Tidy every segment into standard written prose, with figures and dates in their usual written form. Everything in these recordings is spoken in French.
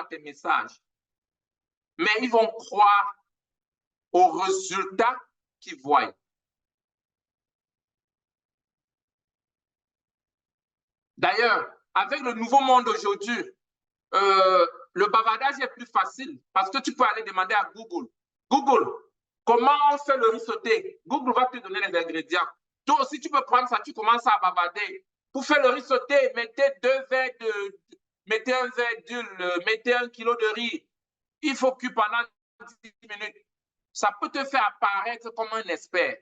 tes messages, mais ils vont croire aux résultats qu'ils voient. D'ailleurs, avec le nouveau monde aujourd'hui, le bavardage est plus facile parce que tu peux aller demander à Google. Google, comment on fait le riz sauté? Google va te donner les ingrédients. Toi aussi, tu peux prendre ça, tu commences à bavarder. Pour faire le riz sauté, mettez mettez un verre d'huile, mettez 1 kilo de riz. Il faut cuire pendant 10 minutes. Ça peut te faire apparaître comme un expert.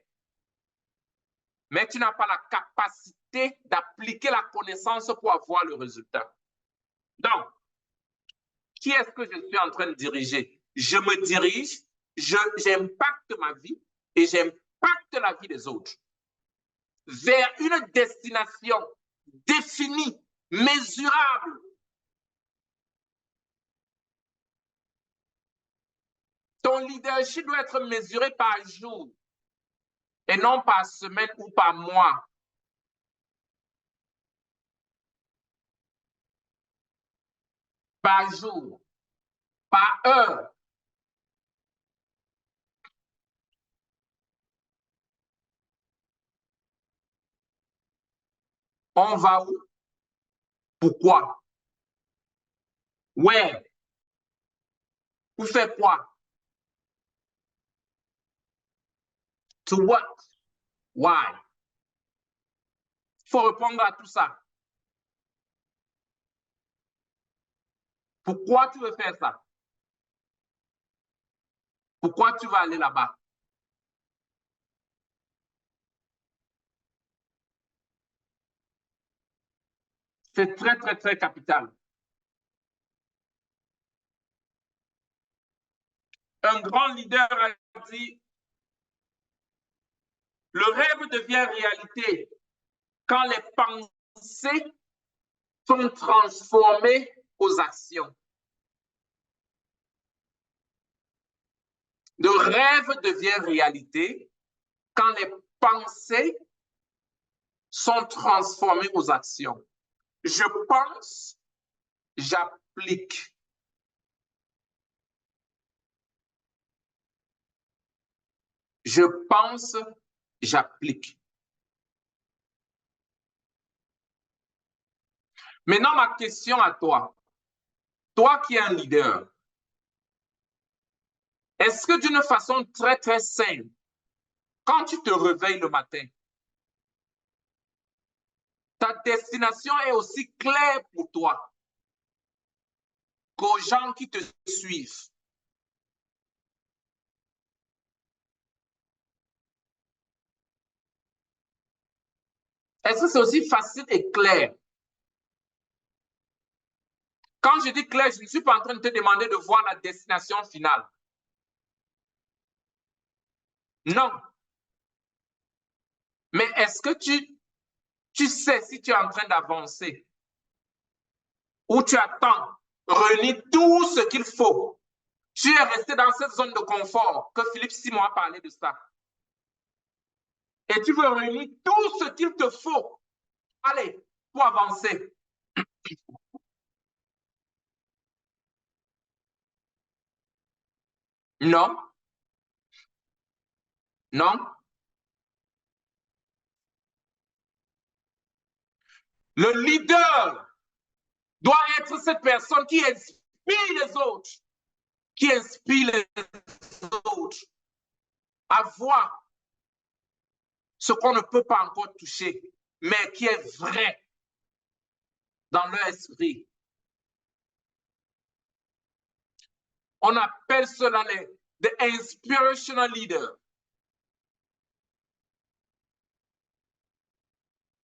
Mais tu n'as pas la capacité d'appliquer la connaissance pour avoir le résultat. Donc, qui est-ce que je suis en train de diriger? Je me dirige, j'impacte ma vie et j'impacte la vie des autres vers une destination définie, mesurable. Ton leadership doit être mesuré par jour et non par semaine ou par mois. Par jour, par heure. On va où? Pourquoi? Where? Pour faire quoi? To what? Why? Il faut répondre à tout ça. Pourquoi tu veux faire ça? Pourquoi tu vas aller là-bas? C'est très, très, très capital. Un grand leader a dit, le rêve devient réalité quand les pensées sont transformées aux actions. Le rêve devient réalité quand les pensées sont transformées aux actions. Je pense, j'applique. Je pense, j'applique. Maintenant, ma question à toi, toi qui es un leader, est-ce que d'une façon très, très simple, quand tu te réveilles le matin, ta destination est aussi claire pour toi qu'aux gens qui te suivent? Est-ce que c'est aussi facile et clair? Quand je dis clair, je ne suis pas en train de te demander de voir la destination finale. Non. Mais est-ce que tu sais si tu es en train d'avancer ou tu attends, réunis tout ce qu'il faut? Tu es resté dans cette zone de confort que Philippe Simon a parlé de ça. Et tu veux réunir tout ce qu'il te faut, allez, pour avancer. Non. Non. Le leader doit être cette personne qui inspire les autres, qui inspire les autres à voir ce qu'on ne peut pas encore toucher, mais qui est vrai dans leur esprit. On appelle cela les inspirational leaders.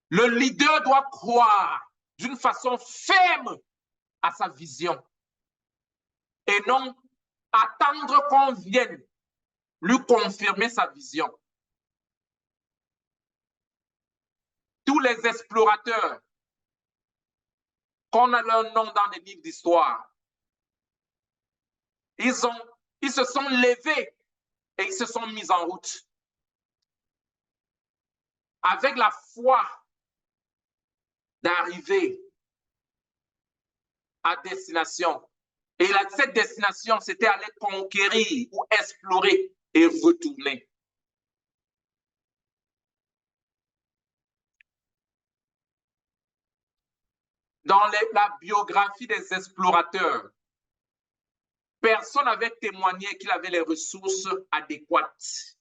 Le leader doit croire d'une façon ferme à sa vision et non attendre qu'on vienne lui confirmer sa vision. Tous les explorateurs qu'on a leur nom dans les livres d'histoire, ils se sont levés et ils se sont mis en route avec la foi d'arriver à destination Et cette destination, c'était aller conquérir ou explorer et retourner. Dans la biographie des explorateurs, personne n'avait témoigné qu'il avait les ressources adéquates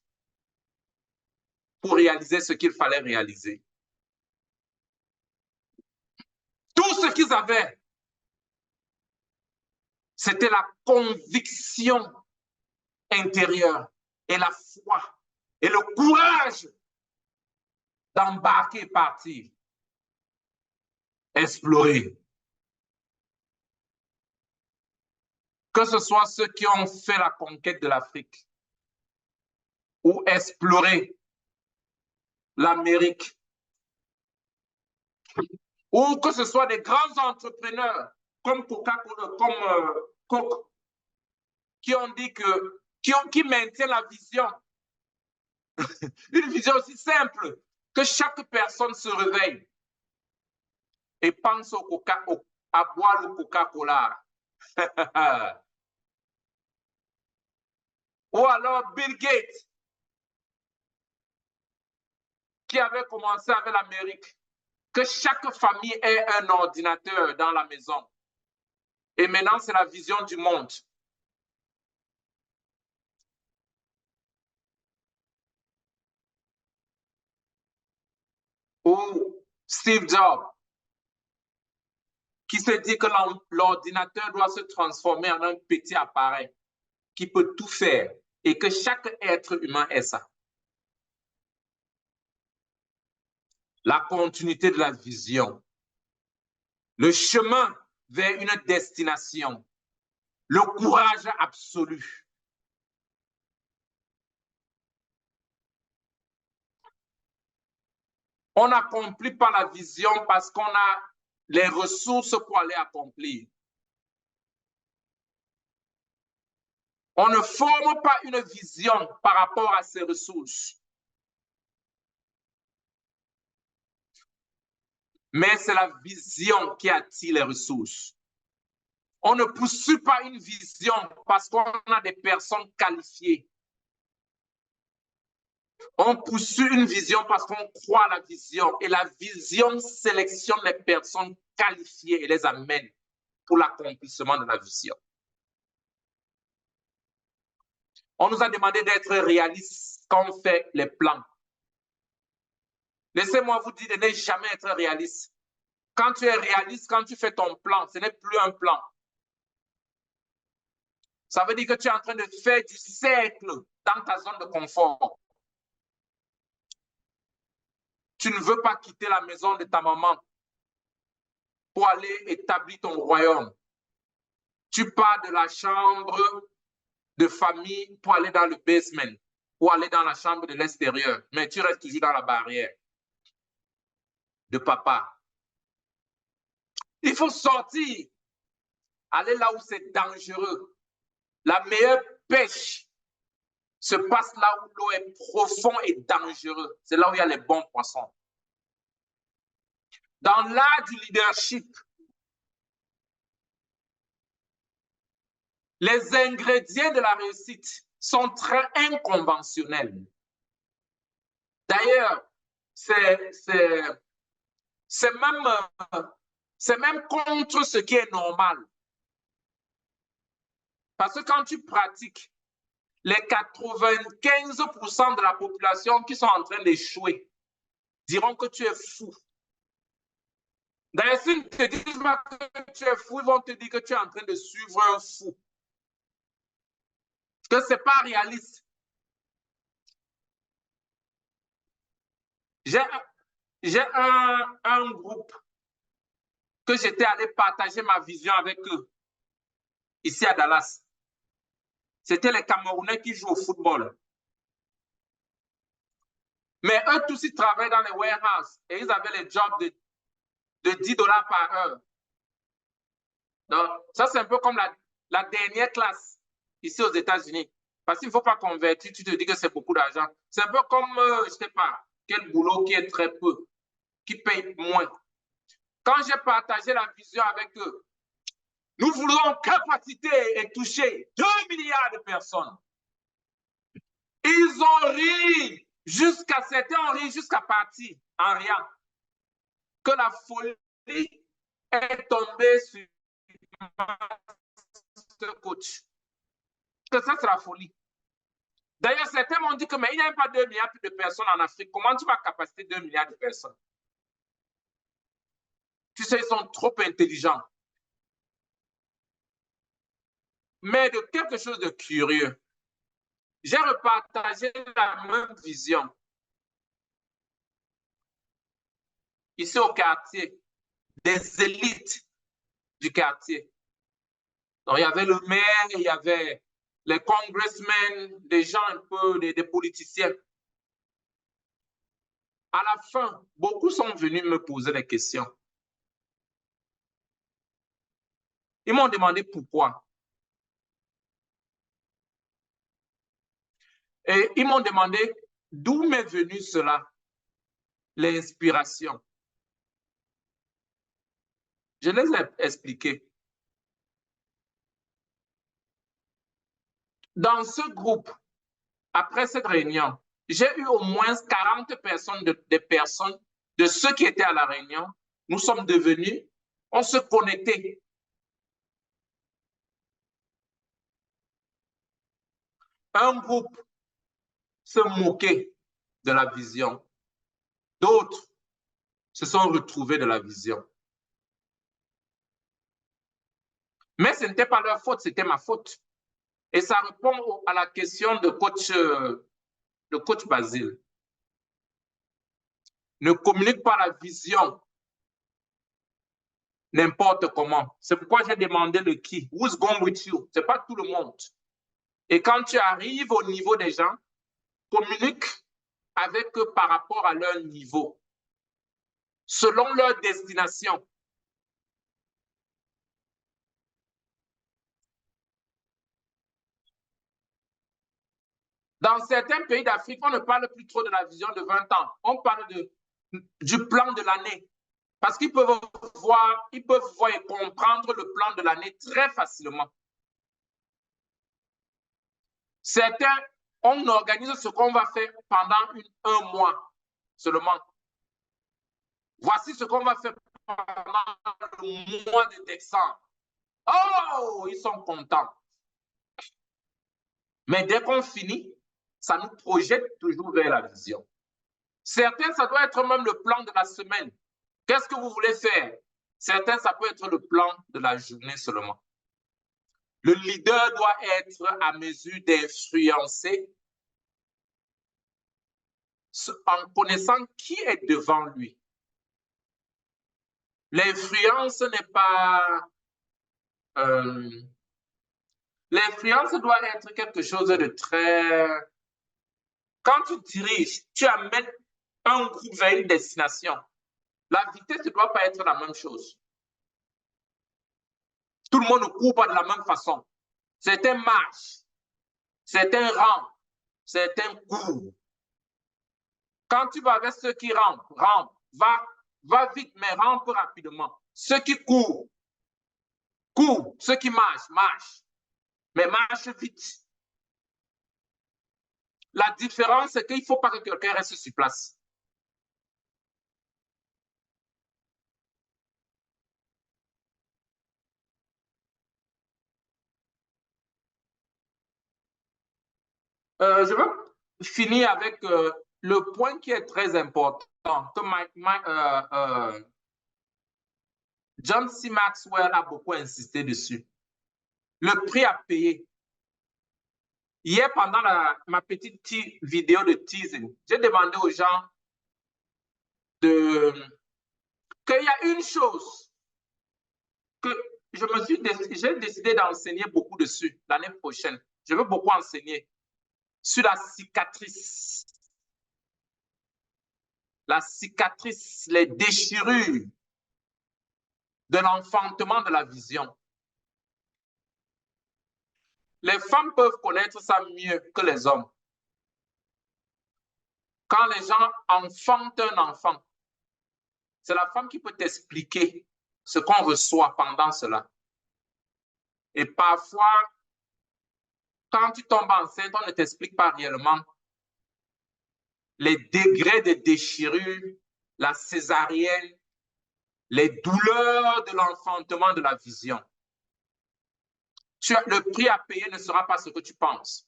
pour réaliser ce qu'il fallait réaliser. Tout ce qu'ils avaient, c'était la conviction intérieure et la foi et le courage d'embarquer et partir, explorer. Que ce soit ceux qui ont fait la conquête de l'Afrique ou explorer l'Amérique, ou que ce soit des grands entrepreneurs comme Coca-Cola, comme Coke, qui ont dit que, qui maintiennent la vision, une vision aussi simple, que chaque personne se réveille et pense à boire le Coca-Cola. Ou alors Bill Gates, qui avait commencé avec l'Amérique, que chaque famille ait un ordinateur dans la maison. Et maintenant, c'est la vision du monde. Ou Steve Jobs, qui se dit que l'ordinateur doit se transformer en un petit appareil qui peut tout faire et que chaque être humain est ça. La continuité de la vision, le chemin vers une destination, le courage absolu. On n'accomplit pas la vision parce qu'on a les ressources pour aller accomplir. On ne forme pas une vision par rapport à ses ressources. Mais c'est la vision qui attire les ressources. On ne poursuit pas une vision parce qu'on a des personnes qualifiées. On poursuit une vision parce qu'on croit à la vision. Et la vision sélectionne les personnes qualifiées et les amène pour l'accomplissement de la vision. On nous a demandé d'être réalistes quand on fait les plans. Laissez-moi vous dire de ne jamais être réaliste. Quand tu es réaliste, quand tu fais ton plan, ce n'est plus un plan. Ça veut dire que tu es en train de faire du cercle dans ta zone de confort. Tu ne veux pas quitter la maison de ta maman pour aller établir ton royaume. Tu pars de la chambre de famille pour aller dans le basement, pour aller dans la chambre de l'extérieur, mais tu restes toujours dans la barrière de papa. Il faut sortir, aller là où c'est dangereux. La meilleure pêche se passe là où l'eau est profonde et dangereuse. C'est là où il y a les bons poissons. Dans l'art du leadership, les ingrédients de la réussite sont très inconventionnels. D'ailleurs, c'est même contre ce qui est normal. Parce que quand tu pratiques, les 95% de la population qui sont en train d'échouer diront que tu es fou. D'ailleurs, s'ils ne te disent pas que tu es fou, ils vont te dire que tu es en train de suivre un fou. Que ce n'est pas réaliste. J'ai un groupe que j'étais allé partager ma vision avec eux, ici à Dallas. C'était les Camerounais qui jouent au football. Mais eux tous, ils travaillent dans les warehouses et ils avaient les jobs de $10 par heure. Donc, ça, c'est un peu comme la dernière classe ici aux États-Unis. Parce qu'il ne faut pas convertir, tu te dis que c'est beaucoup d'argent. C'est un peu comme, je ne sais pas, quel boulot qui est très peu, qui paye moins. Quand j'ai partagé la vision avec eux, Nous voulons capaciter et toucher 2 milliards de personnes. Ils ont ri jusqu'à certains ont ri jusqu'à partir en rien. Que la folie est tombée sur ce coach. Que ça, c'est la folie. D'ailleurs, certains m'ont dit que mais il n'y a pas 2 milliards de personnes en Afrique. Comment tu vas capaciter 2 milliards de personnes? Tu sais, ils sont trop intelligents. Mais de quelque chose de curieux, j'ai repartagé la même vision ici au quartier, des élites du quartier. Donc, il y avait le maire, il y avait les congressmen, des gens un peu, des politiciens. À la fin, beaucoup sont venus me poser des questions. Ils m'ont demandé pourquoi. Et ils m'ont demandé d'où m'est venu cela, l'inspiration. Je les ai expliqué. Dans ce groupe, après cette réunion, j'ai eu au moins 40 personnes, de ceux qui étaient à la réunion. Nous sommes devenus, on se connectait. Un groupe se moquait de la vision. D'autres se sont retrouvés de la vision. Mais ce n'était pas leur faute, c'était ma faute. Et ça répond à la question de coach Basile. Ne communique pas la vision n'importe comment. C'est pourquoi j'ai demandé le qui. Who's going with you? Ce n'est pas tout le monde. Et quand tu arrives au niveau des gens, communique avec eux par rapport à leur niveau, selon leur destination. Dans certains pays d'Afrique, on ne parle plus trop de la vision de 20 ans. On parle du plan de l'année. Parce qu'ils peuvent voir et comprendre le plan de l'année très facilement. Certains, on organise ce qu'on va faire pendant un mois seulement. Voici ce qu'on va faire pendant le mois de décembre. Oh, ils sont contents. Mais dès qu'on finit, ça nous projette toujours vers la vision. Certains, ça doit être même le plan de la semaine. Qu'est-ce que vous voulez faire? Certains, ça peut être le plan de la journée seulement. Le leader doit être à mesure d'influencer en connaissant qui est devant lui. L'influence n'est pas... l'influence doit être quelque chose de très... Quand tu diriges, tu amènes un groupe vers une destination. La vitesse ne doit pas être la même chose. Tout le monde ne court pas de la même façon. Certains marchent, certains rampent, certains courent. Quand tu vas avec ceux qui rampent, va vite, mais rampe rapidement. Ceux qui courent, courent. Ceux qui marchent, marchent, mais marchent vite. La différence, c'est qu'il ne faut pas que quelqu'un reste sur place. Je veux finir avec le point qui est très important, que John C. Maxwell a beaucoup insisté dessus. Le prix à payer. Hier, pendant ma petite vidéo de teasing, j'ai demandé aux gens qu'il y a une chose que j'ai décidé d'enseigner beaucoup dessus l'année prochaine. Je veux beaucoup enseigner sur la cicatrice. La cicatrice, les déchirures de l'enfantement de la vision. Les femmes peuvent connaître ça mieux que les hommes. Quand les gens enfantent un enfant, c'est la femme qui peut t'expliquer ce qu'on reçoit pendant cela. Et parfois, quand tu tombes enceinte, on ne t'explique pas réellement les degrés de déchirure, la césarienne, les douleurs de l'enfantement de la vision. Le prix à payer ne sera pas ce que tu penses.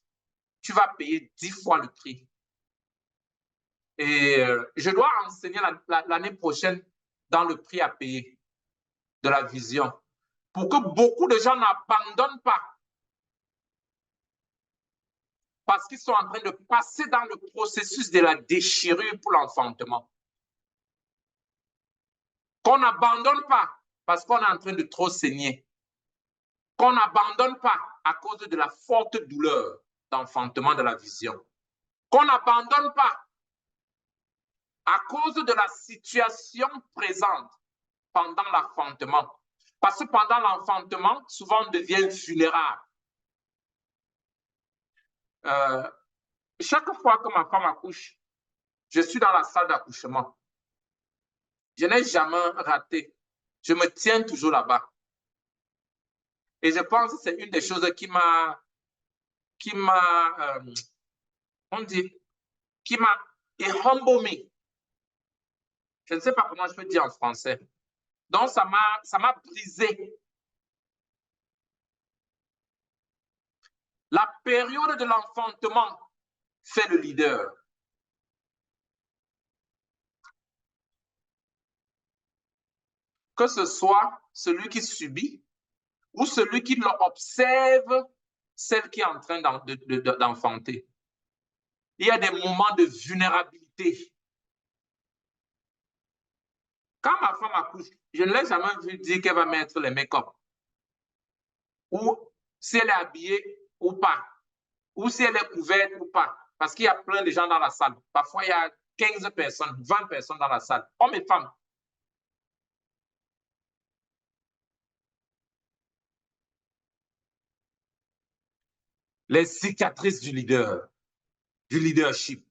Tu vas payer 10 fois le prix. Et je dois enseigner l'année prochaine dans le prix à payer de la vision pour que beaucoup de gens n'abandonnent pas parce qu'ils sont en train de passer dans le processus de la déchirure pour l'enfantement. Qu'on n'abandonne pas parce qu'on est en train de trop saigner. Qu'on n'abandonne pas à cause de la forte douleur d'enfantement de la vision. Qu'on n'abandonne pas à cause de la situation présente pendant l'enfantement. Parce que pendant l'enfantement, souvent on devient vulnérable. Chaque fois que ma femme accouche, je suis dans la salle d'accouchement. Je n'ai jamais raté. Je me tiens toujours là-bas. Et je pense que c'est une des choses on dit, qui m'a humble me. Je ne sais pas comment je peux dire en français. Donc, ça m'a brisé. La période de l'enfantement fait le leader. Que ce soit celui qui subit ou celui qui observe celle qui est en train d'enfanter. Il y a des moments de vulnérabilité. Quand ma femme accouche, je ne l'ai jamais vu dire qu'elle va mettre les make-up. Ou si elle est habillée ou pas. Ou si elle est couverte ou pas. Parce qu'il y a plein de gens dans la salle. Parfois, il y a 15 personnes, 20 personnes dans la salle, hommes et femmes. Les cicatrices du leadership.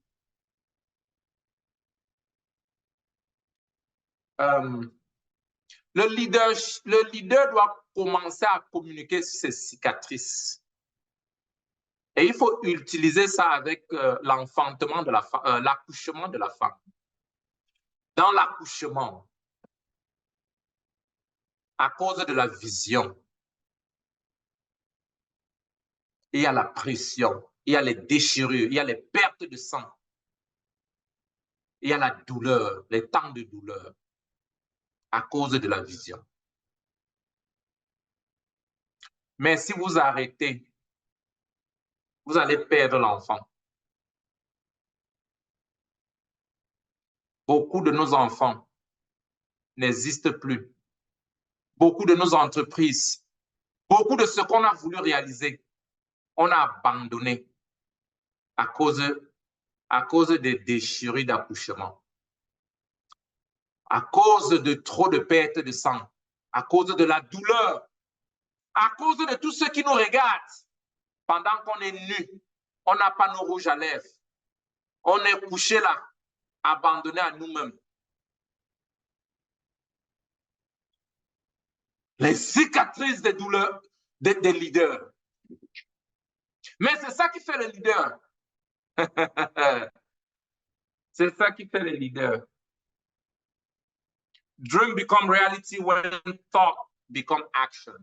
Le leader doit commencer à communiquer sur ses cicatrices. Et il faut utiliser ça avec l'enfantement de l'accouchement de la femme. Dans l'accouchement, à cause de la vision, il y a la pression, il y a les déchirures, il y a les pertes de sang, il y a la douleur, les temps de douleur, à cause de la vision. Mais si vous arrêtez, vous allez perdre l'enfant. Beaucoup de nos enfants n'existent plus. Beaucoup de nos entreprises, beaucoup de ce qu'on a voulu réaliser, on a abandonné à cause des déchirures d'accouchement, à cause de trop de pertes de sang, à cause de la douleur, à cause de tous ceux qui nous regardent pendant qu'on est nu, on n'a pas nos rouges à lèvres, on est couché là, abandonné à nous-mêmes. Les cicatrices des douleurs des leaders. Mais c'est ça qui fait le leader. C'est ça qui fait le leader. Dream become reality when thought become action.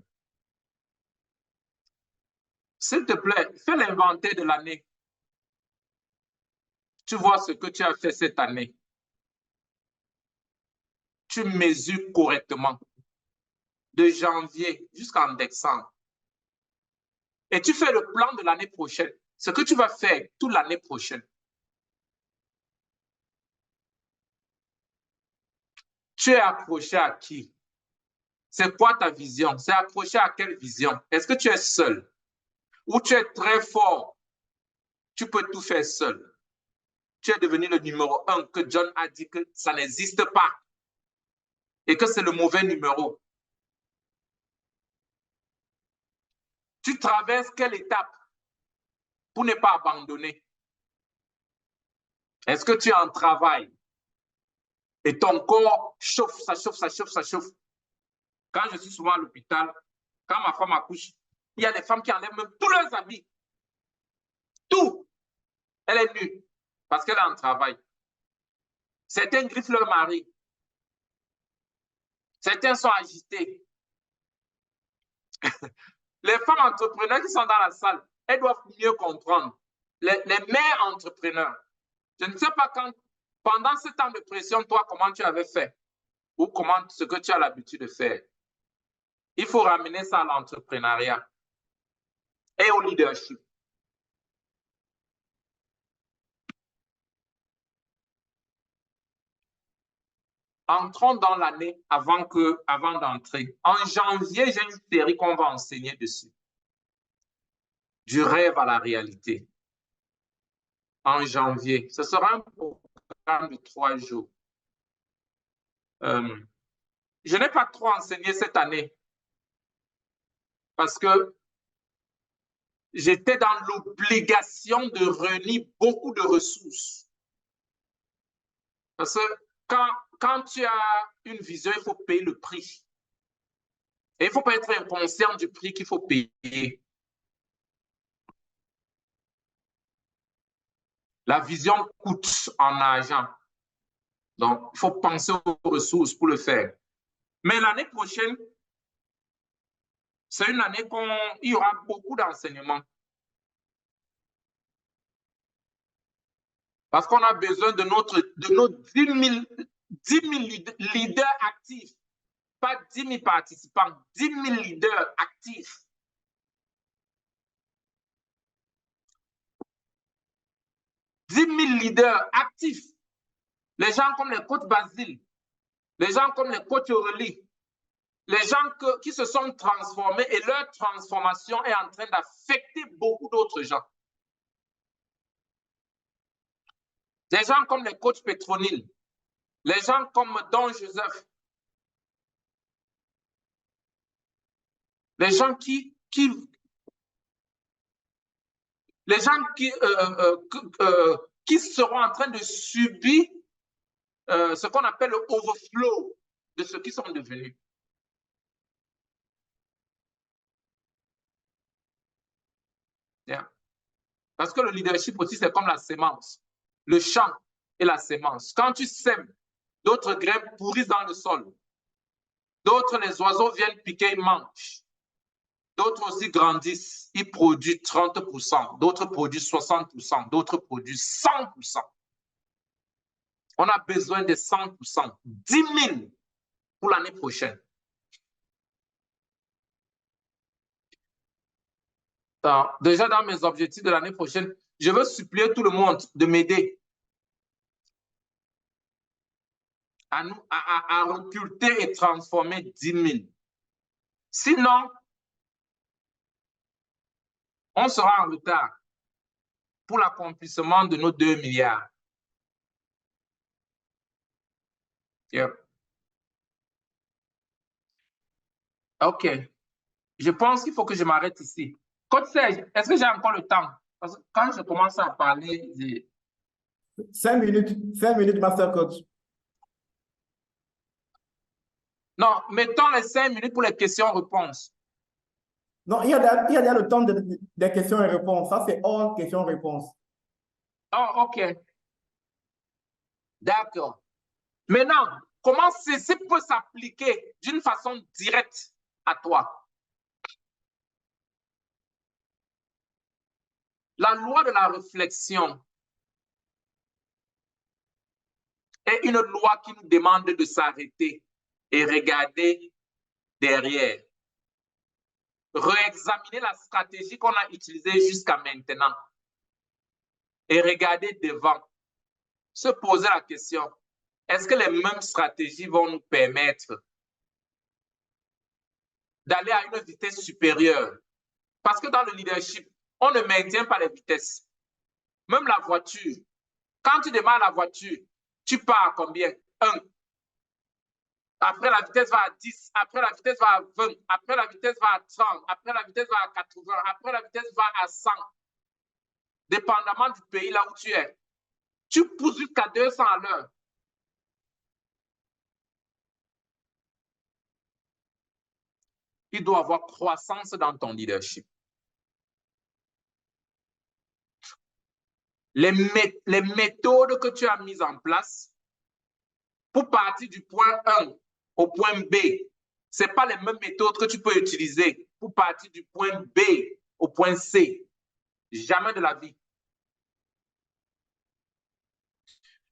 S'il te plaît, fais l'inventaire de l'année. Tu vois ce que tu as fait cette année. Tu mesures correctement de janvier jusqu'en décembre. Et tu fais le plan de l'année prochaine. Ce que tu vas faire toute l'année prochaine. Tu es accroché à qui? C'est quoi ta vision? C'est accroché à quelle vision? Est-ce que tu es seul? Ou tu es très fort? Tu peux tout faire seul. Tu es devenu le numéro 1 que John a dit que ça n'existe pas et que c'est le mauvais numéro. Tu traverses quelle étape pour ne pas abandonner? Est-ce que tu es en travail et ton corps chauffe, ça chauffe, ça chauffe, ça chauffe? Quand je suis souvent à l'hôpital, quand ma femme accouche, Il y a des femmes qui enlèvent même tous leurs habits. Tout. Elle est nue parce qu'elle est en travail. Certains griffent leur mari. Certains sont agités. Les femmes entrepreneurs qui sont dans la salle, elles doivent mieux comprendre. Les mères entrepreneurs. Je ne sais pas quand, pendant ce temps de pression, toi, comment tu avais fait ou comment ce que tu as l'habitude de faire. Il faut ramener ça à l'entrepreneuriat et au leadership. Entrons dans l'année avant d'entrer. En janvier, j'ai une série qu'on va enseigner dessus. Du rêve à la réalité. En janvier. Ce sera un programme de 3 jours. Je n'ai pas trop enseigné cette année parce que j'étais dans l'obligation de réunir beaucoup de ressources. Parce que quand tu as une vision, il faut payer le prix. Et il ne faut pas être inconscient du prix qu'il faut payer. La vision coûte en argent. Donc, il faut penser aux ressources pour le faire. Mais l'année prochaine, c'est une année où il y aura beaucoup d'enseignements. Parce qu'on a besoin de nos 10 000 leaders actifs. Pas 10 000 participants, 10 000 leaders actifs. « 10 000 leaders actifs. Les gens comme les coachs Basile, les gens comme les coachs Aurélie, les gens qui se sont transformés et leur transformation est en train d'affecter beaucoup d'autres gens. Des gens comme les coachs Pétronile, les gens comme Don Joseph, les gens qui seront en train de subir ce qu'on appelle le overflow de ce qu'ils sont devenus. Yeah. Parce que le leadership aussi, c'est comme la sémence, le champ et la sémence. Quand tu sèmes, d'autres graines pourrissent dans le sol. D'autres, les oiseaux viennent piquer, ils mangent. D'autres aussi grandissent, ils produisent 30%, d'autres produisent 60%, d'autres produisent 100%. On a besoin de 100%, 10 000 pour l'année prochaine. Alors, déjà dans mes objectifs de l'année prochaine, je veux supplier tout le monde de m'aider à recruter et transformer 10 000. Sinon, on sera en retard pour l'accomplissement de nos 2 milliards. Yeah. OK. Je pense qu'il faut que je m'arrête ici. Coach Serge, est-ce que j'ai encore le temps? Parce que quand je commence à parler... 5 minutes, Master Coach. Non, mettons les 5 minutes pour les questions-réponses. Non, il y a le temps des questions et réponses. Ça, c'est hors questions-réponses. Oh, OK. D'accord. Maintenant, comment ceci peut s'appliquer d'une façon directe à toi? La loi de la réflexion est une loi qui nous demande de s'arrêter et regarder derrière. Réexaminer la stratégie qu'on a utilisée jusqu'à maintenant et regarder devant. Se poser la question, est-ce que les mêmes stratégies vont nous permettre d'aller à une vitesse supérieure? Parce que dans le leadership, on ne maintient pas les vitesses. Même la voiture, quand tu démarres la voiture, tu pars à combien? 1. Après, la vitesse va à 10. Après, la vitesse va à 20. Après, la vitesse va à 30. Après, la vitesse va à 80. Après, la vitesse va à 100. Dépendamment du pays là où tu es. Tu pousses jusqu'à 200 à l'heure. il doit avoir croissance dans ton leadership. Les méthodes que tu as mises en place pour partir du point 1 au point B, ce n'est pas les mêmes méthodes que tu peux utiliser pour partir du point B au point C. Jamais de la vie.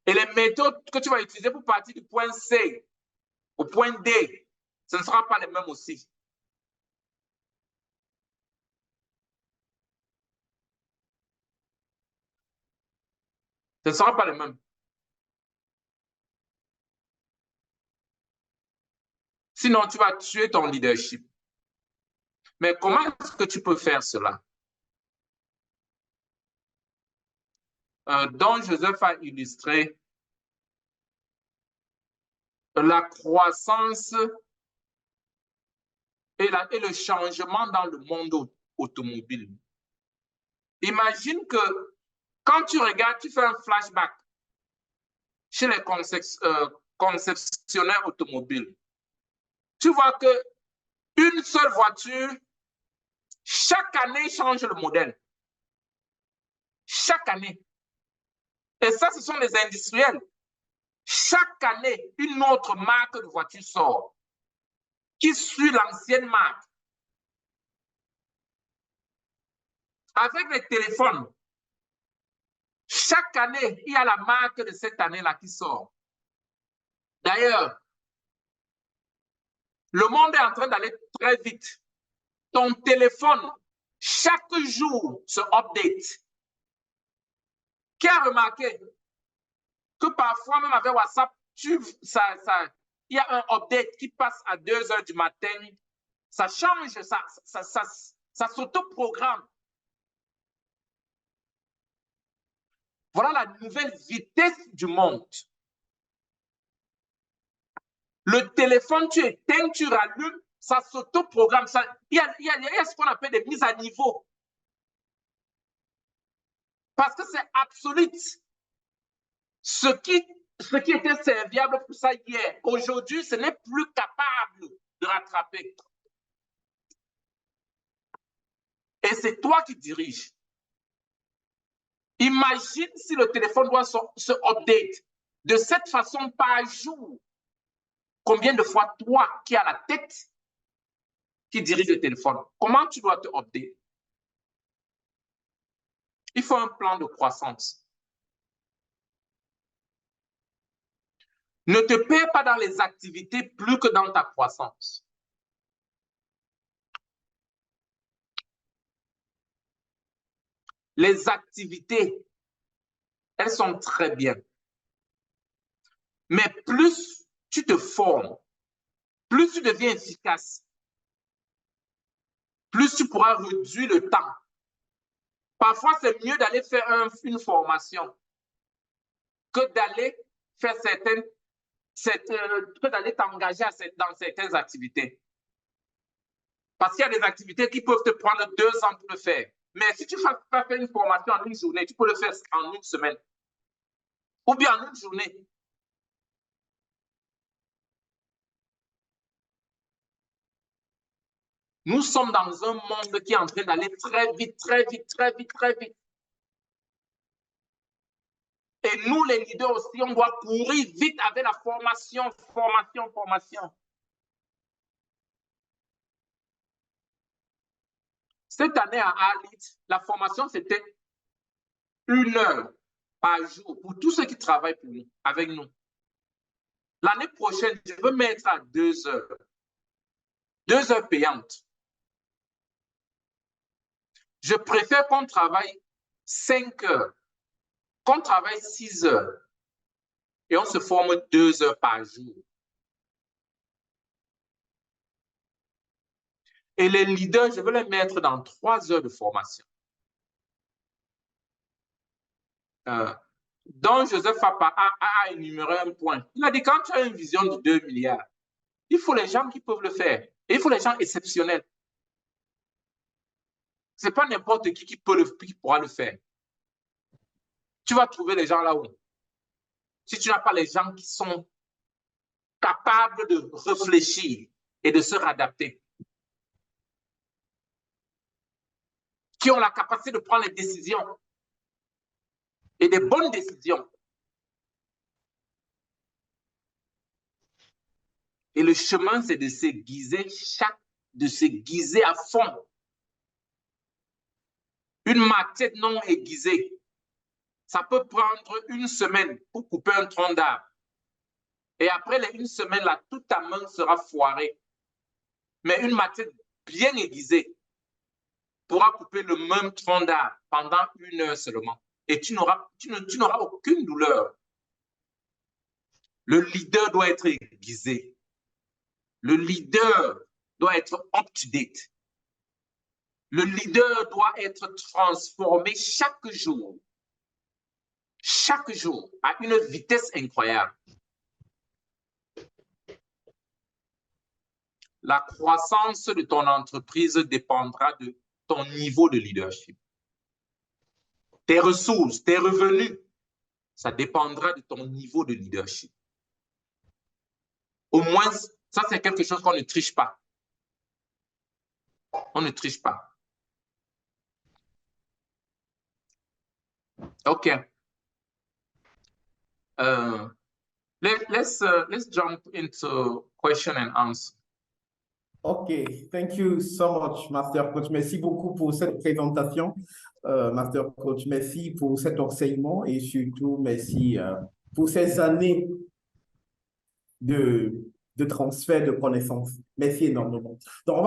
Et les méthodes que tu vas utiliser pour partir du point C au point D, ce ne sera pas les mêmes aussi. Ce ne sera pas les mêmes. Sinon, tu vas tuer ton leadership. Mais comment est-ce que tu peux faire cela? Don Joseph a illustré la croissance et le changement dans le monde automobile. Imagine que quand tu regardes, tu fais un flashback chez les concessionnaires automobiles. Tu vois que une seule voiture, chaque année, change le modèle. Chaque année. Et ça, ce sont les industriels. Chaque année, une autre marque de voiture sort qui suit l'ancienne marque. Avec les téléphones, chaque année, il y a la marque de cette année-là qui sort. D'ailleurs, le monde est en train d'aller très vite. Ton téléphone, chaque jour, se update. Qui a remarqué que parfois, même avec WhatsApp, il y a un update qui passe à 2 h du matin. Ça change, ça s'autoprogramme. Voilà la nouvelle vitesse du monde. Le téléphone, tu éteins, tu rallumes, ça s'autoprogramme. Il y a ce qu'on appelle des mises à niveau. Parce que c'est absolu. Ce qui était serviable pour ça hier, aujourd'hui, ce n'est plus capable de rattraper. Et c'est toi qui diriges. Imagine si le téléphone doit se update de cette façon par jour. Combien de fois toi qui as la tête qui dirige le téléphone, comment tu dois te update? Il faut un plan de croissance. Ne te perds pas dans les activités plus que dans ta croissance. Les activités, elles sont très bien. Mais plus tu te formes, plus tu deviens efficace, plus tu pourras réduire le temps. Parfois, c'est mieux d'aller faire une formation que d'aller faire que d'aller t'engager dans certaines activités. Parce qu'il y a des activités qui peuvent te prendre 2 ans pour le faire. Mais si tu ne fais pas faire une formation en une journée, tu peux le faire en une semaine. Ou bien en une journée. Nous sommes dans un monde qui est en train d'aller très vite, très vite, très vite, très vite. Et nous, les leaders aussi, on doit courir vite avec la formation, formation, formation. Cette année à Alit, la formation, c'était 1 heure par jour pour tous ceux qui travaillent pour nous, avec nous. L'année prochaine, je veux mettre à 2 heures. 2 heures payantes. Je préfère qu'on travaille 5 heures, qu'on travaille 6 heures et on se forme 2 heures par jour. Et les leaders, je veux les mettre dans 3 heures de formation. Donc, Joseph a énuméré un point. Il a dit, quand tu as une vision de 2 milliards, il faut les gens qui peuvent le faire. Et il faut les gens exceptionnels. Ce n'est pas n'importe qui pourra le faire. Tu vas trouver les gens là-haut. Si tu n'as pas les gens qui sont capables de réfléchir et de se réadapter. qui ont la capacité de prendre les décisions et des bonnes décisions. Et le chemin, c'est de s'aiguiser à fond. Une machette non aiguisée, ça peut prendre une semaine pour couper un tronc d'arbre. Et après une semaine, là, toute ta main sera foirée. Mais une machette bien aiguisée pourra couper le même tronc d'arbre pendant 1 heure seulement. Et tu n'auras aucune douleur. Le leader doit être aiguisé. Le leader doit être up-to-date. Le leader doit être transformé chaque jour à une vitesse incroyable. La croissance de ton entreprise dépendra de ton niveau de leadership. Tes ressources, tes revenus, ça dépendra de ton niveau de leadership. Au moins, ça, c'est quelque chose qu'on ne triche pas. On ne triche pas. OK. Let's jump into question and answer. OK, thank you so much, Master Coach. Merci beaucoup pour cette présentation, Master Coach. Merci pour cet enseignement et surtout merci pour ces années de transfert de connaissances. Merci énormément. Donc,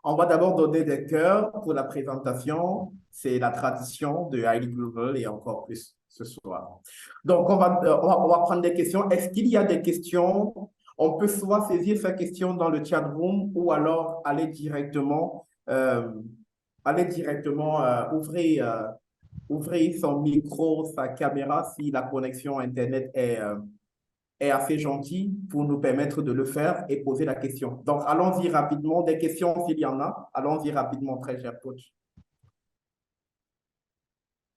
on va d'abord donner des cœurs pour la présentation. C'est la tradition de Highly Global et encore plus ce soir. Donc, on va prendre des questions. Est-ce qu'il y a des questions? On peut soit saisir sa question dans le chat room ou alors aller directement ouvrir son micro, sa caméra si la connexion Internet est assez gentille pour nous permettre de le faire et poser la question. Donc, allons-y rapidement. Des questions s'il y en a. Allons-y rapidement, très cher coach.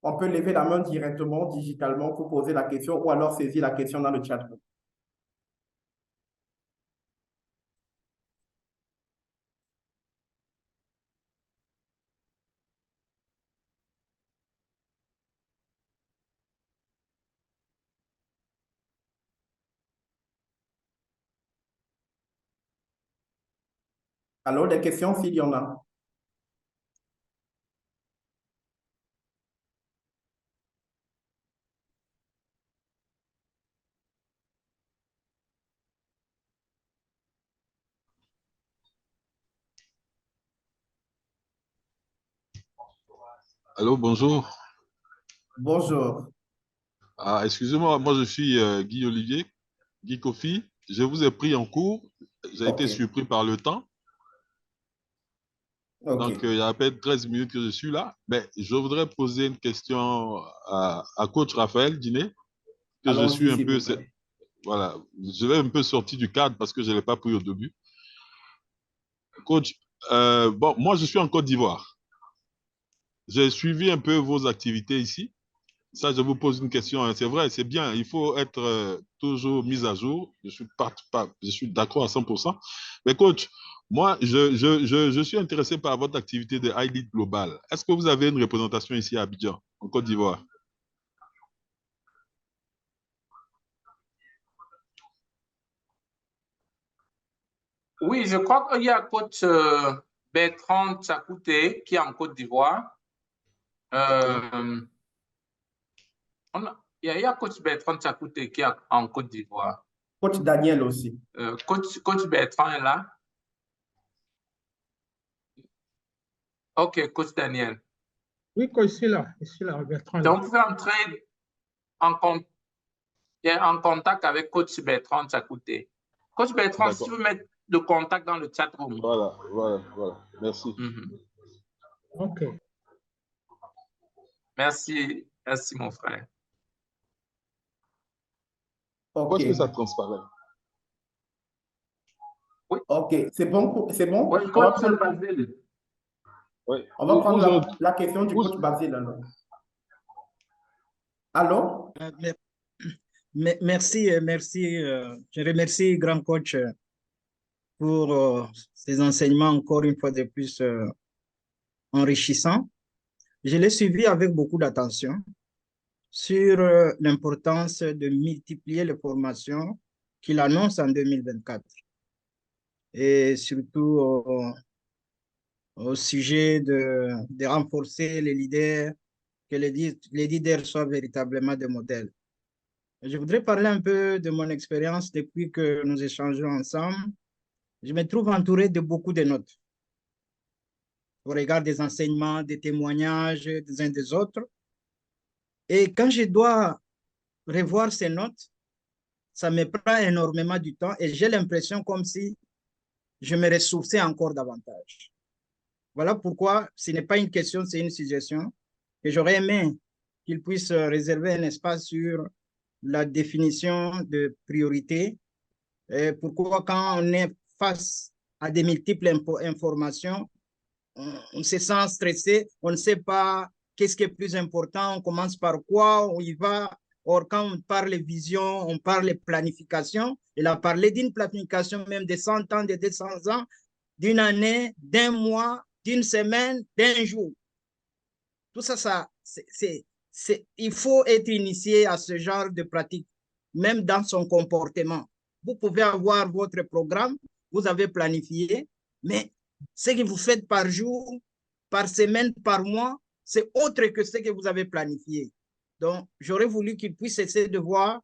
On peut lever la main directement, digitalement, pour poser la question ou alors saisir la question dans le chat room. Alors, des questions s'il y en a. Allô, bonjour. Bonjour. Excusez-moi, moi je suis Guy Olivier, Guy Kofi. Je vous ai pris en cours. J'ai été surpris par le temps. Donc, il y a à peine 13 minutes que je suis là. Mais je voudrais poser une question à coach Raphaël Diné, que je suis un peu... Voilà, je vais un peu sortir du cadre parce que je ne l'ai pas pris au début. Coach, bon, moi je suis en Côte d'Ivoire. J'ai suivi un peu vos activités ici. Ça, je vous pose une question. C'est vrai, c'est bien. Il faut être toujours mis à jour. Je suis d'accord à 100%. Mais coach, moi, je suis intéressé par votre activité de Highly Global. Est-ce que vous avez une représentation ici à Abidjan, en Côte d'Ivoire? Oui, je crois qu'il y a coach Bertrand Tchakouté qui est en Côte d'Ivoire. Il y a coach Bertrand Tchakouté qui est en Côte d'Ivoire. Coach Daniel aussi. Coach Bertrand est là. OK, coach Daniel. Oui, coach, ici là, Bertrand. Donc, vous pouvez entrer en contact avec coach Bertrand Tchakouté. Coach Bertrand, si tu veux mettre le contact dans le chat room. Voilà. Merci. OK. Merci, mon frère. Pourquoi est-ce que ça transparaît? Oui. OK, c'est bon? Oui, coach Basile. Oui. On va prendre la question du coach Basile. Allô? Merci. Je remercie grand coach pour ces enseignements encore une fois de plus enrichissant. Je l'ai suivi avec beaucoup d'attention sur l'importance de multiplier les formations qu'il annonce en 2024 et surtout au sujet de renforcer les leaders, que les leaders soient véritablement des modèles. Je voudrais parler un peu de mon expérience depuis que nous échangeons ensemble. Je me trouve entouré de beaucoup de notes au regard des enseignements, des témoignages des uns des autres. Et quand je dois revoir ces notes, ça me prend énormément du temps et j'ai l'impression comme si je me ressourçais encore davantage. Voilà pourquoi ce n'est pas une question, c'est une suggestion. Et j'aurais aimé qu'il puisse réserver un espace sur la définition de priorité. Et pourquoi quand on est face à des multiples informations, on se sent stressé, on ne sait pas qu'est-ce qui est plus important, on commence par quoi, on y va. Or, quand on parle vision, on parle planification. Il a parlé d'une planification même de 100 ans, de 200 ans, d'une année, d'un mois, d'une semaine, d'un jour. Tout ça, il faut être initié à ce genre de pratique, même dans son comportement. Vous pouvez avoir votre programme, vous avez planifié, mais ce que vous faites par jour, par semaine, par mois, c'est autre que ce que vous avez planifié. Donc, j'aurais voulu qu'il puisse essayer de voir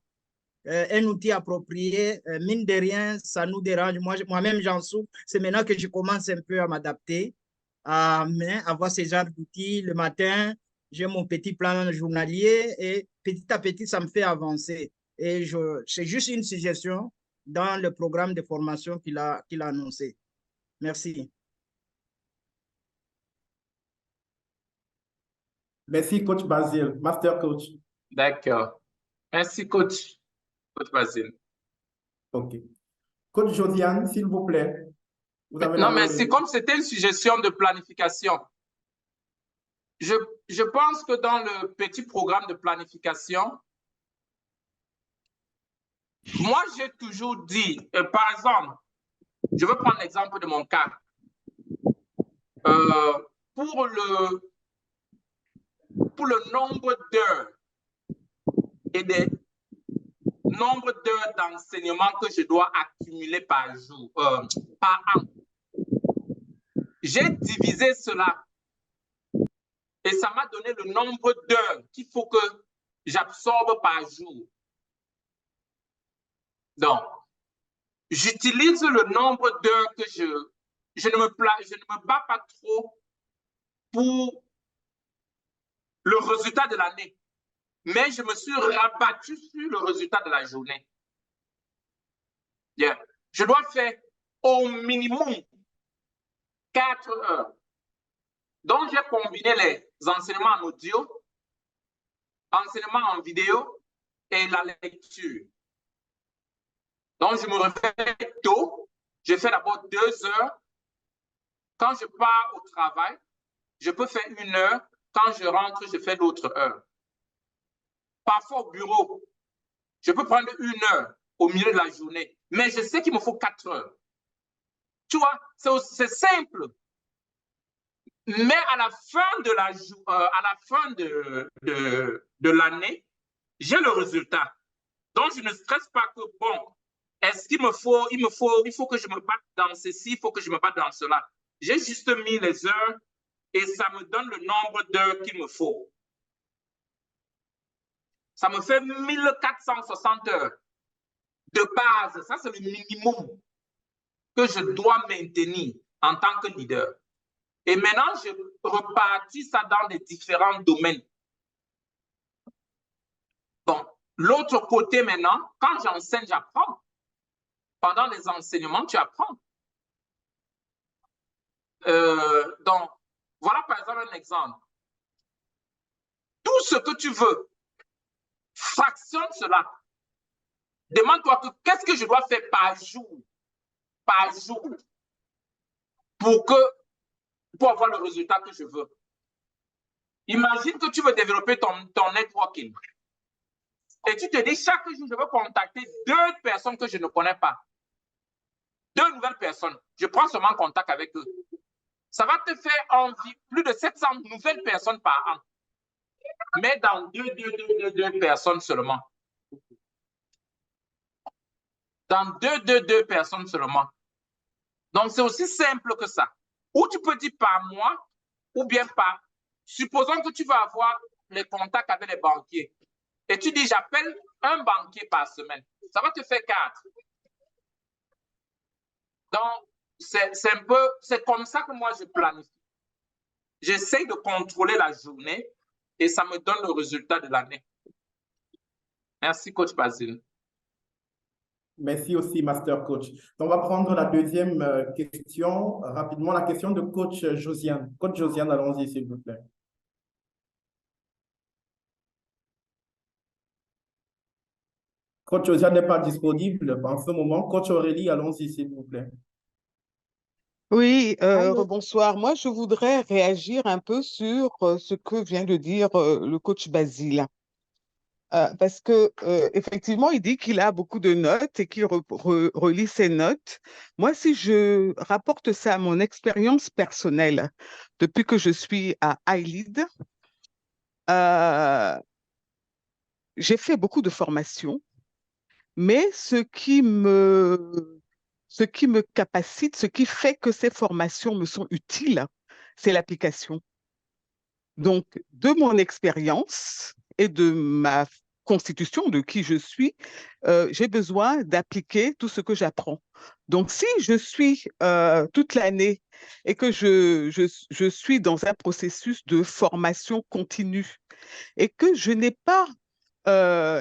un outil approprié. Mine de rien, ça nous dérange. Moi-même, j'en souffre. C'est maintenant que je commence un peu à m'adapter, à avoir ce genre d'outils. Le matin, j'ai mon petit plan journalier et petit à petit, ça me fait avancer. Et c'est juste une suggestion dans le programme de formation qu'il a annoncé. Merci. Merci, coach Basile, master coach. D'accord. Merci, coach. Coach Basile. OK. Coach Josiane, s'il vous plaît. Vous avez Non, mais c'est comme c'était une suggestion de planification. Je pense que dans le petit programme de planification, moi, j'ai toujours dit, par exemple, je veux prendre l'exemple de mon cas. Pour le nombre d'heures et des nombres d'heures d'enseignement que je dois accumuler par jour, par an, j'ai divisé cela et ça m'a donné le nombre d'heures qu'il faut que j'absorbe par jour. Donc, j'utilise le nombre d'heures que je ne me bats pas trop pour le résultat de l'année, mais je me suis rabattu sur le résultat de la journée. Yeah. Je dois faire au minimum 4 heures. Donc, j'ai combiné les enseignements en audio, enseignements en vidéo et la lecture. Donc, je me réveille tôt. Je fais d'abord 2 heures. Quand je pars au travail, je peux faire 1 heure. Quand je rentre, je fais l'autre heure. Parfois au bureau, je peux prendre 1 heure au milieu de la journée, mais je sais qu'il me faut 4 heures. Tu vois, c'est simple. Mais à la fin de l'année, j'ai le résultat. Donc, je ne stresse pas que, bon, est-ce qu'il me faut, il faut que je me batte dans ceci, il faut que je me batte dans cela. J'ai juste mis les heures et ça me donne le nombre d'heures qu'il me faut. Ça me fait 1460 heures de base. Ça, c'est le minimum que je dois maintenir en tant que leader. Et maintenant, je repartis ça dans les différents domaines. Bon, l'autre côté maintenant, quand j'enseigne, j'apprends. Pendant les enseignements, tu apprends. Donc, voilà par exemple un exemple. Tout ce que tu veux, fractionne cela. Demande-toi qu'est-ce que je dois faire par jour, pour avoir le résultat que je veux. Imagine que tu veux développer ton networking. Et tu te dis, chaque jour, je veux contacter 2 personnes que je ne connais pas. 2 nouvelles personnes. Je prends seulement contact avec eux. Ça va te faire plus de 700 nouvelles personnes par an. Mais dans deux personnes seulement. Dans deux personnes seulement. Donc, c'est aussi simple que ça. Ou tu peux dire par mois, ou bien par... Supposons que tu vas avoir les contacts avec les banquiers. Et tu dis, j'appelle un banquier par semaine. Ça va te faire 4. Donc, c'est comme ça que moi, je planifie. J'essaie de contrôler la journée et ça me donne le résultat de l'année. Merci, coach Basile. Merci aussi, Master Coach. Donc, on va prendre la deuxième question rapidement, la question de coach Josiane. Coach Josiane, allons-y, s'il vous plaît. Coach Josiane n'est pas disponible en ce moment. Coach Aurélie, allons-y, s'il vous plaît. Oui, bonsoir. Moi, je voudrais réagir un peu sur ce que vient de dire le coach Basile. Parce que effectivement, il dit qu'il a beaucoup de notes et qu'il relit ses notes. Moi, si je rapporte ça à mon expérience personnelle, depuis que je suis à iLead, j'ai fait beaucoup de formations, mais ce qui me capacite, ce qui fait que ces formations me sont utiles, c'est l'application. Donc, de mon expérience et de ma constitution, de qui je suis, j'ai besoin d'appliquer tout ce que j'apprends. Donc, si je suis toute l'année et que je suis dans un processus de formation continue et que je n'ai pas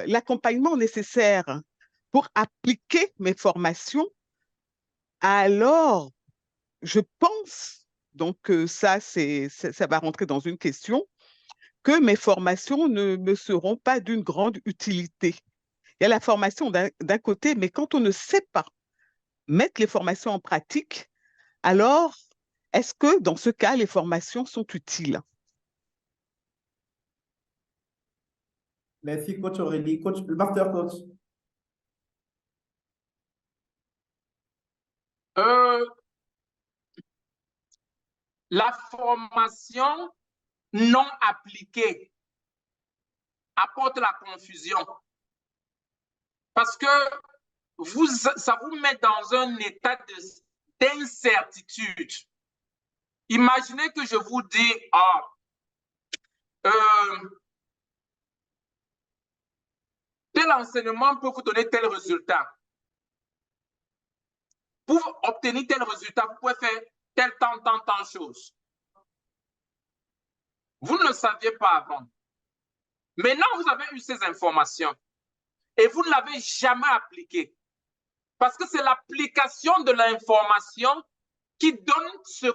l'accompagnement nécessaire pour appliquer mes formations, alors je pense, donc ça va rentrer dans une question, que mes formations ne me seront pas d'une grande utilité. Il y a la formation d'un côté, mais quand on ne sait pas mettre les formations en pratique, alors est-ce que dans ce cas, les formations sont utiles? Merci, coach Aurélie. Coach, le master coach. La formation non appliquée apporte la confusion. Parce que ça vous met dans un état d'incertitude. Imaginez que je vous dis, tel enseignement peut vous donner tel résultat. Pour obtenir tel résultat, vous pouvez faire tant chose. Vous ne le saviez pas avant. Maintenant, vous avez eu ces informations et vous ne l'avez jamais appliquée. Parce que c'est l'application de l'information qui donne ce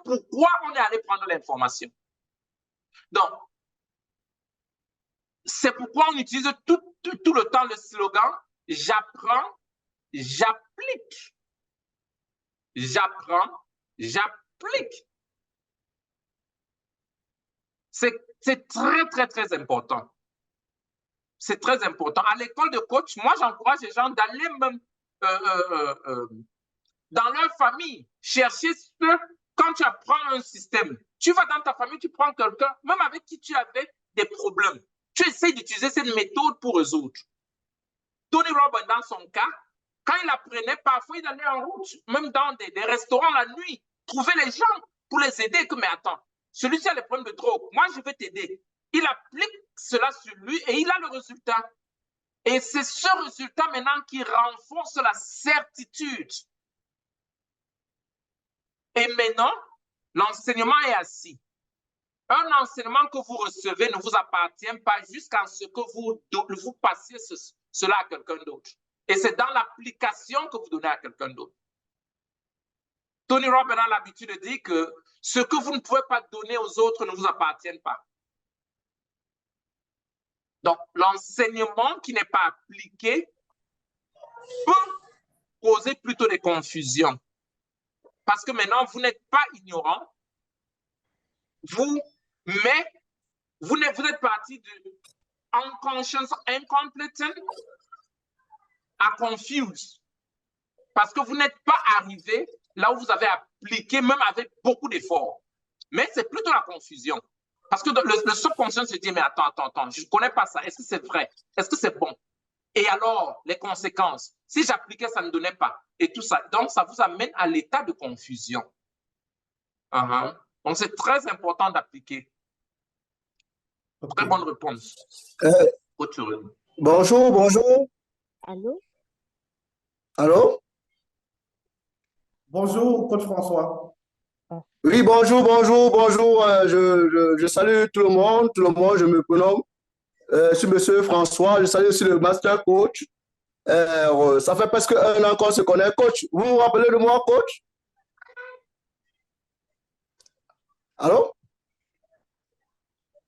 pourquoi on est allé prendre l'information. Donc, c'est pourquoi on utilise tout le temps le slogan « J'apprends, j'applique ». J'apprends, j'applique. C'est très important. C'est très important. À l'école de coach, moi, j'encourage les gens d'aller même dans leur famille, chercher quand tu apprends un système. Tu vas dans ta famille, tu prends quelqu'un, même avec qui tu avais des problèmes. Tu essaies d'utiliser cette méthode pour résoudre. Tony Robbins, dans son cas, quand il apprenait, parfois il allait en route, même dans des restaurants la nuit, trouver les gens pour les aider. Mais attends, celui-ci a les problèmes de drogue, moi je vais t'aider. Il applique cela sur lui et il a le résultat. Et c'est ce résultat maintenant qui renforce la certitude. Et maintenant, l'enseignement est assis. Un enseignement que vous recevez ne vous appartient pas jusqu'à ce que vous passiez cela à quelqu'un d'autre. Et c'est dans l'application que vous donnez à quelqu'un d'autre. Tony Robbins a l'habitude de dire que ce que vous ne pouvez pas donner aux autres ne vous appartient pas. Donc, l'enseignement qui n'est pas appliqué peut causer plutôt des confusions. Parce que maintenant, vous n'êtes pas ignorant, mais vous êtes parti de unconscious, incompetent à confused. Parce que vous n'êtes pas arrivé là où vous avez appliqué, même avec beaucoup d'efforts. Mais c'est plutôt la confusion. Parce que le subconscient se dit, mais attends, je ne connais pas ça. Est-ce que c'est vrai? Est-ce que c'est bon? Et alors, les conséquences, si j'appliquais, ça ne donnait pas. Et tout ça. Donc, ça vous amène à l'état de confusion. Donc, c'est très important d'appliquer. Très bonne réponse. Bonjour. Allô? Allô? Bonjour, coach François. Oui, bonjour. Je salue tout le monde, je me prénomme. Je suis monsieur François, je salue aussi le master coach. Ça fait presque 1 an qu'on se connaît, coach. Vous vous rappelez de moi, coach? Allô?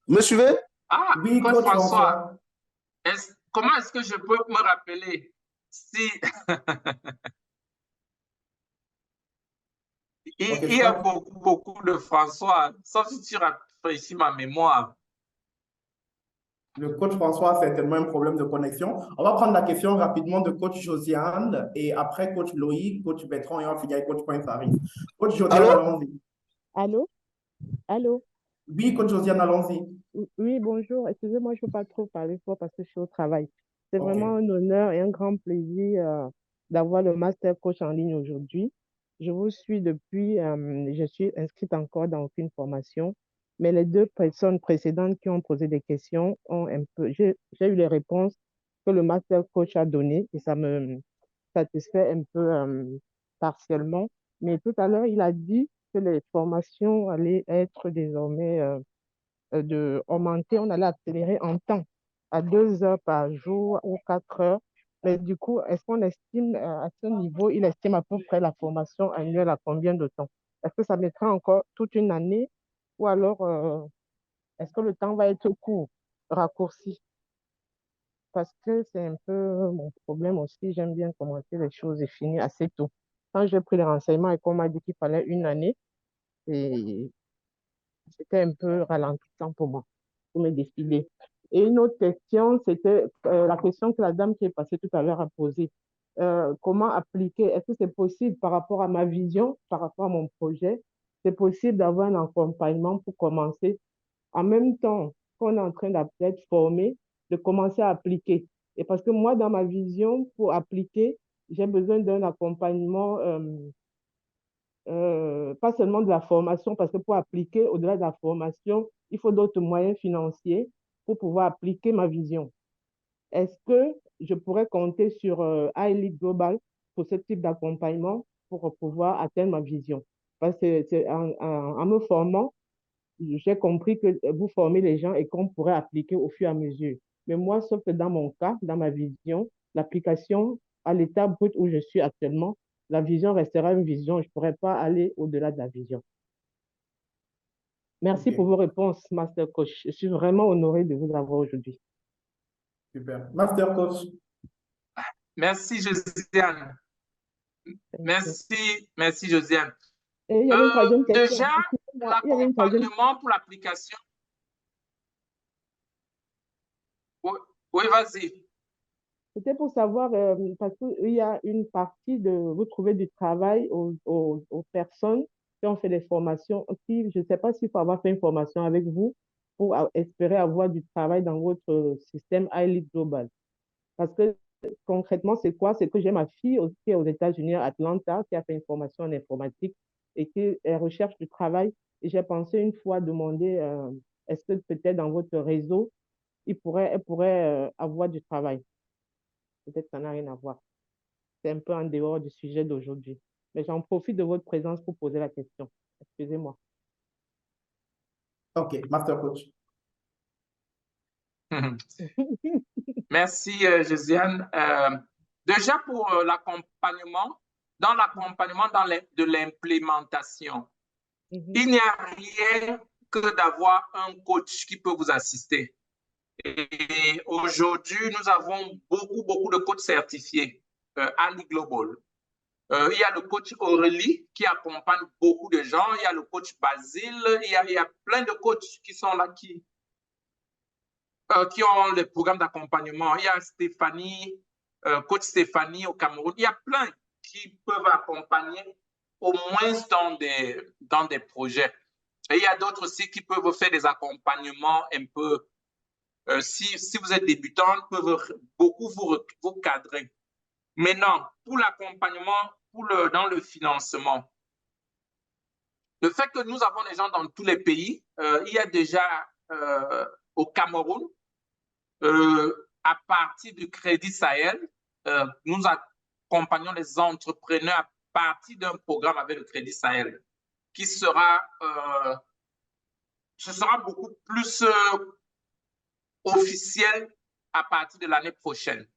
Vous me suivez? Ah, oui, coach François. Comment est-ce que je peux me rappeler si... il y a beaucoup de François, sauf si tu rafraîchis ma mémoire. Le coach François a certainement un problème de connexion. On va prendre la question rapidement de coach Josiane et après coach Loïc, coach Bertrand et on va finir avec coach Pointe-Paris. Coach Josiane, allons-y. Allô? Oui, coach Josiane, allons-y. Oui, bonjour. Excusez-moi, je ne peux pas trop parler fort parce que je suis au travail. C'est vraiment un honneur et un grand plaisir d'avoir le master coach en ligne aujourd'hui. Je vous suis depuis, je suis inscrite encore dans aucune formation, mais les 2 personnes précédentes qui ont posé des questions ont un peu, j'ai eu les réponses que le master coach a données et ça me satisfait un peu partiellement. Mais tout à l'heure, il a dit que les formations allaient être désormais augmenter, on allait accélérer en temps à 2 heures par jour ou 4 heures. Mais du coup, est-ce qu'on estime à ce niveau, il estime à peu près la formation annuelle à combien de temps? Est-ce que ça mettra encore toute une année ou alors est-ce que le temps va être court, raccourci? Parce que c'est un peu mon problème aussi. J'aime bien commencer les choses et finir assez tôt. Quand j'ai pris les renseignements et qu'on m'a dit qu'il fallait une année, et c'était un peu ralentissant pour moi, pour me décider. Et une autre question, c'était la question que la dame qui est passée tout à l'heure a posée. Comment appliquer? Est-ce que c'est possible par rapport à ma vision, par rapport à mon projet? C'est possible d'avoir un accompagnement pour commencer en même temps qu'on est en train d'être formé, de commencer à appliquer. Et parce que moi, dans ma vision, pour appliquer, j'ai besoin d'un accompagnement pas seulement de la formation, parce que pour appliquer au-delà de la formation, il faut d'autres moyens financiers pour pouvoir appliquer ma vision. Est-ce que je pourrais compter sur iLead Global pour ce type d'accompagnement pour pouvoir atteindre ma vision? Parce que en me formant, j'ai compris que vous formez les gens et qu'on pourrait appliquer au fur et à mesure. Mais moi, sauf que dans mon cas, dans ma vision, l'application à l'état brut où je suis actuellement, la vision restera une vision. Je ne pourrais pas aller au-delà de la vision. Merci pour vos réponses, Master Coach. Je suis vraiment honoré de vous avoir aujourd'hui. Super. Master Coach. Merci, Josiane. Merci, Josiane. Et il y avait une troisième question. Déjà, l'accompagnement pour l'application. Oui, vas-y. C'était pour savoir, parce qu'il y a une partie de vous trouvez du travail aux personnes qui ont fait des formations. Aussi, je ne sais pas s'il faut avoir fait une formation avec vous pour espérer avoir du travail dans votre système iLead Global. Parce que concrètement, c'est quoi? C'est que j'ai ma fille aussi qui est aux États-Unis, à Atlanta, qui a fait une formation en informatique et qui recherche du travail. Et j'ai pensé une fois demander, est-ce que peut-être dans votre réseau, elle pourrait avoir du travail? Peut-être que ça n'a rien à voir. C'est un peu en dehors du sujet d'aujourd'hui. Mais j'en profite de votre présence pour poser la question. Excusez-moi. OK, Master Coach. Merci, Josiane. Déjà pour l'accompagnement, dans l'accompagnement de l'implémentation, il n'y a rien que d'avoir un coach qui peut vous assister. Et aujourd'hui, nous avons beaucoup de coachs certifiés à iLead Global. Il y a le coach Aurélie qui accompagne beaucoup de gens. Il y a le coach Basile. Il y a plein de coachs qui sont là, qui ont les programmes d'accompagnement. Il y a Stéphanie, coach Stéphanie au Cameroun. Il y a plein qui peuvent accompagner au moins dans des projets. Et il y a d'autres aussi qui peuvent faire des accompagnements un peu, si vous êtes débutant, ils peuvent beaucoup vous cadrer. Maintenant, pour l'accompagnement, dans le financement, le fait que nous avons des gens dans tous les pays, il y a déjà au Cameroun, à partir du Crédit Sahel, nous accompagnons les entrepreneurs à partir d'un programme avec le Crédit Sahel, qui sera, ce sera beaucoup plus officiel à partir de l'année prochaine.